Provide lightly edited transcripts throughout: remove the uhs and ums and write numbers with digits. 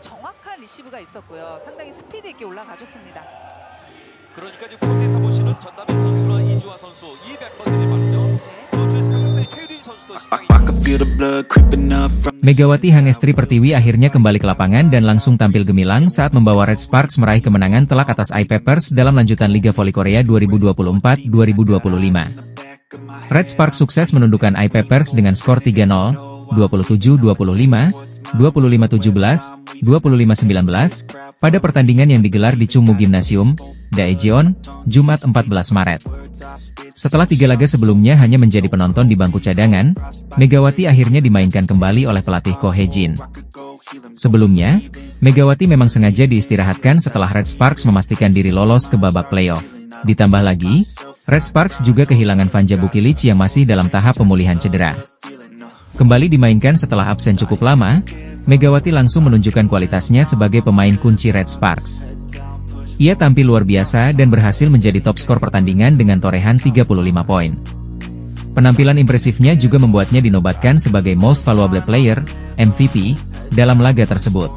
정확한 리시브가 있었고요. 상당히 스피드 있게 올라가줬습니다. 그러니까 지금 코트에서 보시는 전남일 선수와 이주아 선수 이 멤버들이 말이죠. 최유림 선수도 Megawati Hangestri Pertiwi akhirnya kembali ke lapangan dan langsung tampil gemilang saat membawa Red Sparks meraih kemenangan telak atas I-Papers dalam lanjutan Liga Voli Korea 2024-2025. Red Sparks sukses menundukkan I-Papers dengan skor 3-0, 27-25, 25-17, 25-19, pada pertandingan yang digelar di Chungmu Gymnasium, Daejeon, Jumat 14 Maret. Setelah 3 laga sebelumnya hanya menjadi penonton di bangku cadangan, Megawati akhirnya dimainkan kembali oleh pelatih Ko Hye-jin. Sebelumnya, Megawati memang sengaja diistirahatkan setelah Red Sparks memastikan diri lolos ke babak playoff. Ditambah lagi, Red Sparks juga kehilangan Vanja Bukilic yang masih dalam tahap pemulihan cedera. Kembali dimainkan setelah absen cukup lama, Megawati langsung menunjukkan kualitasnya sebagai pemain kunci Red Sparks. Ia tampil luar biasa dan berhasil menjadi top skor pertandingan dengan torehan 35 poin. Penampilan impresifnya juga membuatnya dinobatkan sebagai Most Valuable Player, MVP, dalam laga tersebut.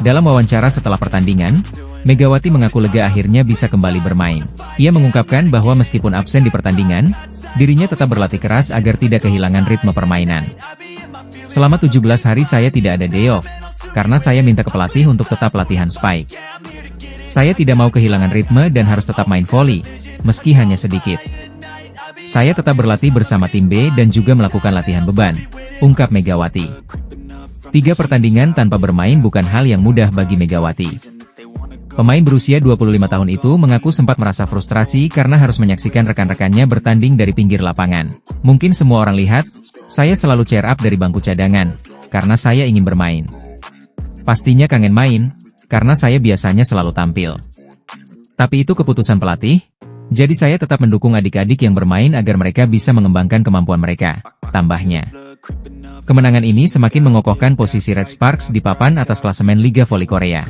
Dalam wawancara setelah pertandingan, Megawati mengaku lega akhirnya bisa kembali bermain. Ia mengungkapkan bahwa meskipun absen di pertandingan, dirinya tetap berlatih keras agar tidak kehilangan ritme permainan. Selama 17 hari saya tidak ada day off, karena saya minta ke pelatih untuk tetap latihan spike. Saya tidak mau kehilangan ritme dan harus tetap main voli, meski hanya sedikit. Saya tetap berlatih bersama tim B dan juga melakukan latihan beban, ungkap Megawati. 3 pertandingan tanpa bermain bukan hal yang mudah bagi Megawati. Pemain berusia 25 tahun itu mengaku sempat merasa frustrasi karena harus menyaksikan rekan-rekannya bertanding dari pinggir lapangan. Mungkin semua orang lihat, saya selalu cheer up dari bangku cadangan, karena saya ingin bermain. Pastinya kangen main, karena saya biasanya selalu tampil. Tapi itu keputusan pelatih, jadi saya tetap mendukung adik-adik yang bermain agar mereka bisa mengembangkan kemampuan mereka, tambahnya. Kemenangan ini semakin mengokohkan posisi Red Sparks di papan atas klasemen Liga Voli Korea.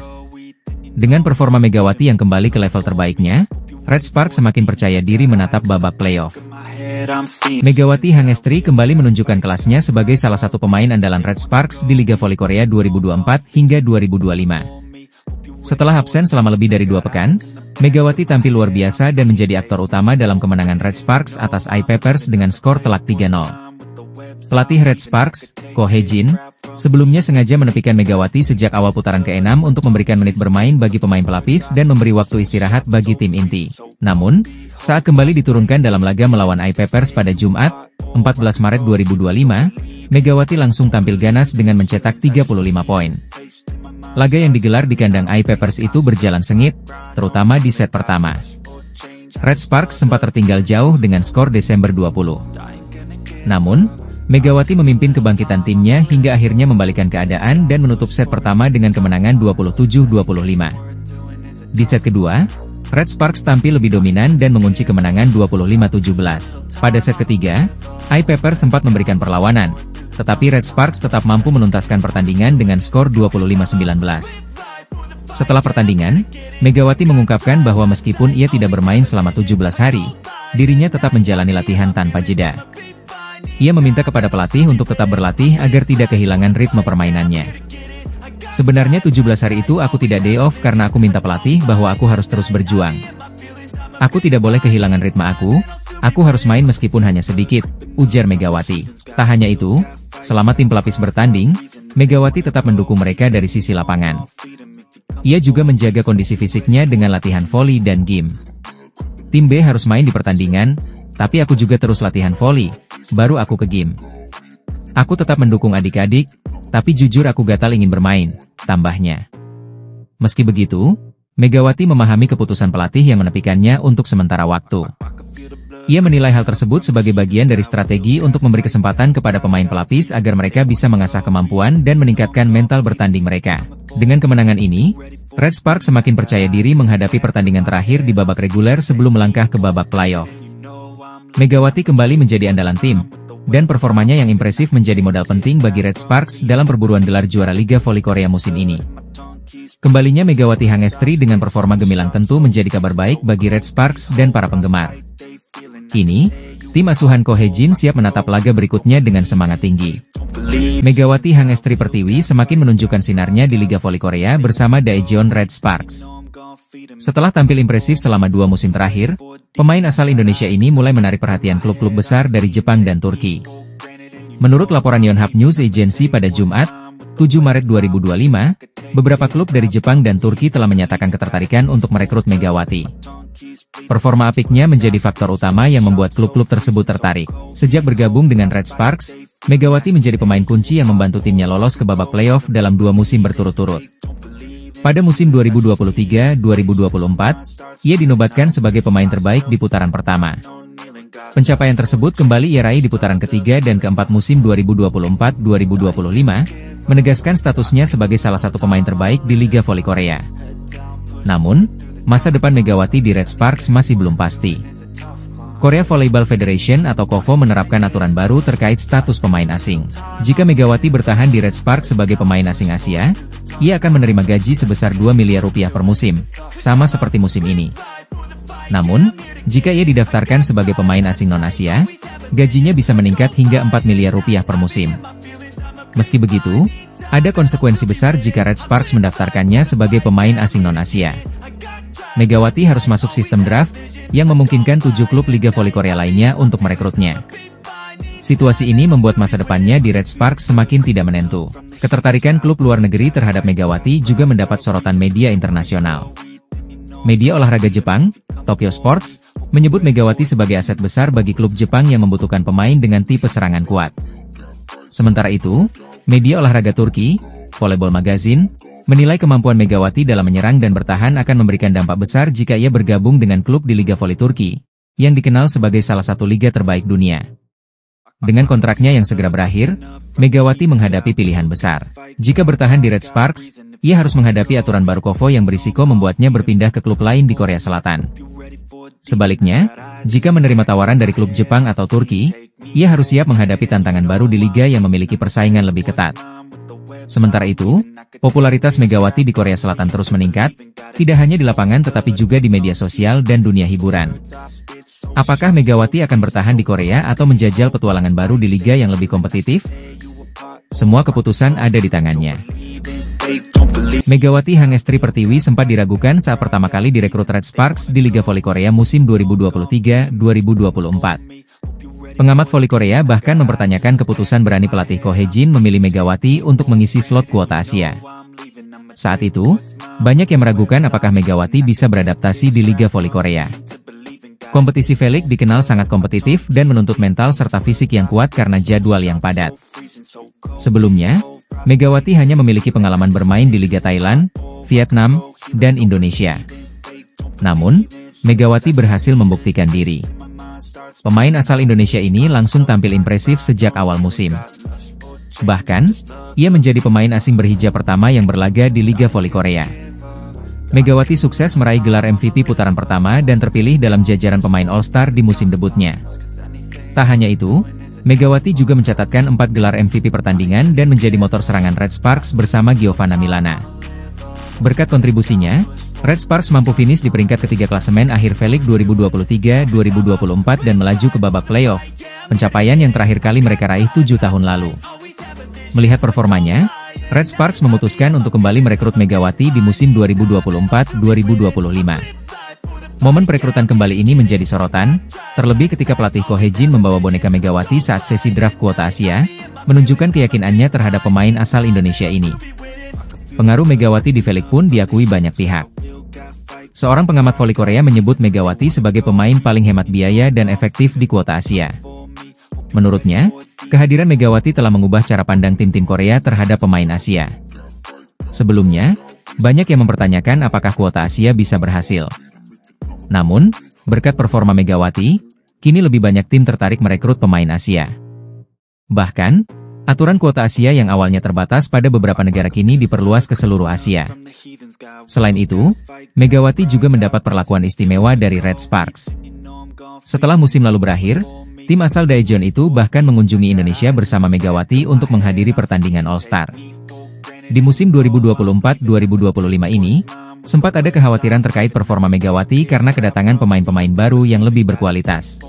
Dengan performa Megawati yang kembali ke level terbaiknya, Red Sparks semakin percaya diri menatap babak playoff. Megawati Hangestri kembali menunjukkan kelasnya sebagai salah satu pemain andalan Red Sparks di Liga Voli Korea 2024 hingga 2025. Setelah absen selama lebih dari 2 pekan, Megawati tampil luar biasa dan menjadi aktor utama dalam kemenangan Red Sparks atas I-Papers dengan skor telak 3-0. Pelatih Red Sparks, Ko Hye-jin, sebelumnya sengaja menepikan Megawati sejak awal putaran ke-6 untuk memberikan menit bermain bagi pemain pelapis dan memberi waktu istirahat bagi tim inti. Namun, saat kembali diturunkan dalam laga melawan I-Papers pada Jumat, 14 Maret 2025, Megawati langsung tampil ganas dengan mencetak 35 poin. Laga yang digelar di kandang I-Papers itu berjalan sengit, terutama di set pertama. Red Sparks sempat tertinggal jauh dengan skor Desember 20. Namun, Megawati memimpin kebangkitan timnya hingga akhirnya membalikan keadaan dan menutup set pertama dengan kemenangan 27-25. Di set kedua, Red Sparks tampil lebih dominan dan mengunci kemenangan 25-17. Pada set ketiga, I-Papers sempat memberikan perlawanan, tetapi Red Sparks tetap mampu menuntaskan pertandingan dengan skor 25-19. Setelah pertandingan, Megawati mengungkapkan bahwa meskipun ia tidak bermain selama 17 hari, dirinya tetap menjalani latihan tanpa jeda. Ia meminta kepada pelatih untuk tetap berlatih agar tidak kehilangan ritme permainannya. Sebenarnya 17 hari itu aku tidak day off karena aku minta pelatih bahwa aku harus terus berjuang. Aku tidak boleh kehilangan ritme aku harus main meskipun hanya sedikit, ujar Megawati. Tak hanya itu, selama tim pelapis bertanding, Megawati tetap mendukung mereka dari sisi lapangan. Ia juga menjaga kondisi fisiknya dengan latihan voli dan gym. Tim B harus main di pertandingan, tapi aku juga terus latihan voli, baru aku ke gym. Aku tetap mendukung adik-adik, tapi jujur aku gatal ingin bermain, tambahnya. Meski begitu, Megawati memahami keputusan pelatih yang menepikannya untuk sementara waktu. Ia menilai hal tersebut sebagai bagian dari strategi untuk memberi kesempatan kepada pemain pelapis agar mereka bisa mengasah kemampuan dan meningkatkan mental bertanding mereka. Dengan kemenangan ini, Red Sparks semakin percaya diri menghadapi pertandingan terakhir di babak reguler sebelum melangkah ke babak playoff. Megawati kembali menjadi andalan tim, dan performanya yang impresif menjadi modal penting bagi Red Sparks dalam perburuan gelar juara Liga Voli Korea musim ini. Kembalinya Megawati Hangestri dengan performa gemilang tentu menjadi kabar baik bagi Red Sparks dan para penggemar. Kini, tim asuhan Ko Hye-jin siap menatap laga berikutnya dengan semangat tinggi. Megawati Hangestri Pertiwi semakin menunjukkan sinarnya di Liga Voli Korea bersama Daejeon Red Sparks. Setelah tampil impresif selama 2 musim terakhir, pemain asal Indonesia ini mulai menarik perhatian klub-klub besar dari Jepang dan Turki. Menurut laporan Yonhap News Agency pada Jumat, 7 Maret 2025, beberapa klub dari Jepang dan Turki telah menyatakan ketertarikan untuk merekrut Megawati. Performa apiknya menjadi faktor utama yang membuat klub-klub tersebut tertarik. Sejak bergabung dengan Red Sparks, Megawati menjadi pemain kunci yang membantu timnya lolos ke babak playoff dalam 2 musim berturut-turut. Pada musim 2023-2024, ia dinobatkan sebagai pemain terbaik di putaran pertama. Pencapaian tersebut kembali ia raih di putaran ketiga dan keempat musim 2024-2025, menegaskan statusnya sebagai salah satu pemain terbaik di Liga Voli Korea. Namun, masa depan Megawati di Red Sparks masih belum pasti. Korea Volleyball Federation atau KOVO menerapkan aturan baru terkait status pemain asing. Jika Megawati bertahan di Red Sparks sebagai pemain asing Asia, ia akan menerima gaji sebesar 2 miliar rupiah per musim, sama seperti musim ini. Namun, jika ia didaftarkan sebagai pemain asing non-Asia, gajinya bisa meningkat hingga 4 miliar rupiah per musim. Meski begitu, ada konsekuensi besar jika Red Sparks mendaftarkannya sebagai pemain asing non-Asia. Megawati harus masuk sistem draft, yang memungkinkan 7 klub Liga Voli Korea lainnya untuk merekrutnya. Situasi ini membuat masa depannya di Red Sparks semakin tidak menentu. Ketertarikan klub luar negeri terhadap Megawati juga mendapat sorotan media internasional. Media olahraga Jepang, Tokyo Sports, menyebut Megawati sebagai aset besar bagi klub Jepang yang membutuhkan pemain dengan tipe serangan kuat. Sementara itu, media olahraga Turki, Volleyball Magazine, menilai kemampuan Megawati dalam menyerang dan bertahan akan memberikan dampak besar jika ia bergabung dengan klub di Liga Voli Turki, yang dikenal sebagai salah satu liga terbaik dunia. Dengan kontraknya yang segera berakhir, Megawati menghadapi pilihan besar. Jika bertahan di Red Sparks, ia harus menghadapi aturan baru KOVO yang berisiko membuatnya berpindah ke klub lain di Korea Selatan. Sebaliknya, jika menerima tawaran dari klub Jepang atau Turki, ia harus siap menghadapi tantangan baru di liga yang memiliki persaingan lebih ketat. Sementara itu, popularitas Megawati di Korea Selatan terus meningkat, tidak hanya di lapangan tetapi juga di media sosial dan dunia hiburan. Apakah Megawati akan bertahan di Korea atau menjajal petualangan baru di liga yang lebih kompetitif? Semua keputusan ada di tangannya. Megawati Hangestri Pertiwi sempat diragukan saat pertama kali direkrut Red Sparks di Liga Voli Korea musim 2023-2024. Pengamat voli Korea bahkan mempertanyakan keputusan berani pelatih Ko Hae-jin memilih Megawati untuk mengisi slot kuota Asia. Saat itu, banyak yang meragukan apakah Megawati bisa beradaptasi di Liga Voli Korea. Kompetisi V-League dikenal sangat kompetitif dan menuntut mental serta fisik yang kuat karena jadwal yang padat. Sebelumnya, Megawati hanya memiliki pengalaman bermain di Liga Thailand, Vietnam, dan Indonesia. Namun, Megawati berhasil membuktikan diri. Pemain asal Indonesia ini langsung tampil impresif sejak awal musim. Bahkan, ia menjadi pemain asing berhijab pertama yang berlaga di Liga Voli Korea. Megawati sukses meraih gelar MVP putaran pertama dan terpilih dalam jajaran pemain All-Star di musim debutnya. Tak hanya itu, Megawati juga mencatatkan 4 gelar MVP pertandingan dan menjadi motor serangan Red Sparks bersama Giovanna Milana. Berkat kontribusinya, Red Sparks mampu finish di peringkat ketiga klasemen akhir V-League 2023-2024 dan melaju ke babak playoff, pencapaian yang terakhir kali mereka raih 7 tahun lalu. Melihat performanya, Red Sparks memutuskan untuk kembali merekrut Megawati di musim 2024-2025. Momen perekrutan kembali ini menjadi sorotan, terlebih ketika pelatih Ko Hae-jin membawa boneka Megawati saat sesi draft kuota Asia, menunjukkan keyakinannya terhadap pemain asal Indonesia ini. Pengaruh Megawati di V-League pun diakui banyak pihak. Seorang pengamat voli Korea menyebut Megawati sebagai pemain paling hemat biaya dan efektif di kuota Asia. Menurutnya, kehadiran Megawati telah mengubah cara pandang tim-tim Korea terhadap pemain Asia. Sebelumnya, banyak yang mempertanyakan apakah kuota Asia bisa berhasil. Namun, berkat performa Megawati, kini lebih banyak tim tertarik merekrut pemain Asia. Bahkan, aturan kuota Asia yang awalnya terbatas pada beberapa negara kini diperluas ke seluruh Asia. Selain itu, Megawati juga mendapat perlakuan istimewa dari Red Sparks. Setelah musim lalu berakhir, tim asal Daejeon itu bahkan mengunjungi Indonesia bersama Megawati untuk menghadiri pertandingan All-Star. Di musim 2024-2025 ini, sempat ada kekhawatiran terkait performa Megawati karena kedatangan pemain-pemain baru yang lebih berkualitas.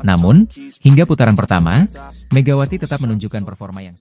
Namun, hingga putaran pertama, Megawati tetap menunjukkan performa yang